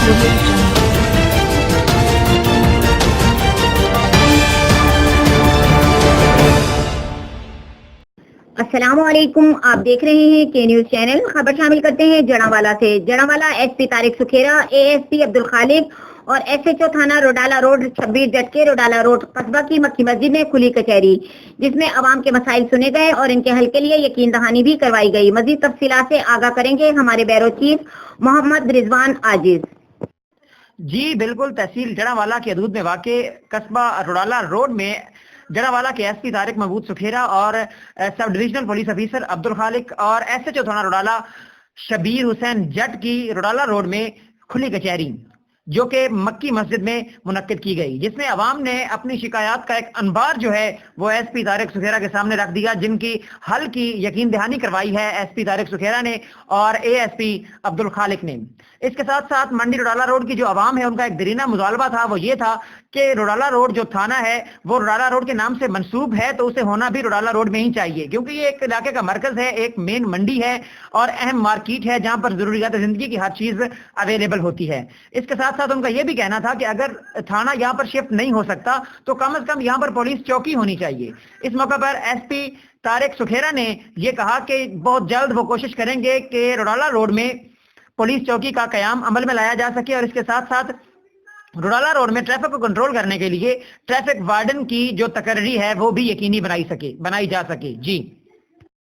अस्सलामुअलैकुम, आप देख रहे हैं के न्यूज चैनल। खबर शामिल करते हैं जड़ावाला से। जड़ावाला एसपी तारिक सुखेरा, एएसपी अब्दुल खालिक और एसएचओ थाना रोडाला रोड 26 झटके रोडाला रोड कस्बा की मक्की मस्जिद में खुली कचहरी, जिसमें अवाम के मसाइल सुने गए और इनके हल के लिए यकीन दहानी भी करवाई गई। मजीद तफसीलात से आगाह करेंगे हमारे बैरो चीफ मोहम्मद रिजवान आजिज। जी बिल्कुल, तहसील जड़ावाला के हदूद में वाक़े कस्बा रोडाला रोड में जड़ावाला के एसपी तारिक महमूद सुखेरा और sub divisional police officer Abdul खालिक और एसएचओ थाना रोडाला शबीर हुसैन जट की रोडाला रोड में खुली कचहरी जो कि मक्की मस्जिद में मुनक्किद की गई, जिसमें अवाम ने अपनी शिकायत का एक अनबार जो है वो एसपी तारिक सुखेरा के सामने रख दिया, जिनकी हल की यकीन दहानी करवाई है एसपी तारिक सुखेरा ने और एएसपी अब्दुल खालिक ने। इसके साथ साथ मंडी रोडाला रोड की जो अवाम है उनका एक दरीना मुतालबा था, वो ये था कि रोडाला रोड जो थाना है वो रोडाला रोड के नाम से मंसूब है, तो उसे होना भी रोडाला रोड में ही चाहिए, क्योंकि ये एक इलाके का मरकज है, एक मेन मंडी है और अहम मार्केट है जहां पर जरूरियात जिंदगी की हर चीज अवेलेबल होती है। इसके साथ साथ उनका यह भी कहना था कि अगर थाना यहाँ पर शिफ्ट नहीं हो सकता तो कम से कम यहाँ पर पुलिस चौकी होनी चाहिए। इस मौके पर एसपी तारिक सुखेरा ने यह कहा कि बहुत जल्द वो कोशिश करेंगे कि रोडाला रोड में पुलिस चौकी का कयाम अमल में लाया जा सके और इसके साथ साथ रोडाला रोड में ट्रैफिक को कंट्रोल करने के लिए ट्रैफिक वार्डन की जो तकर्री है वो भी यकीनी बनाई जा सके। जी।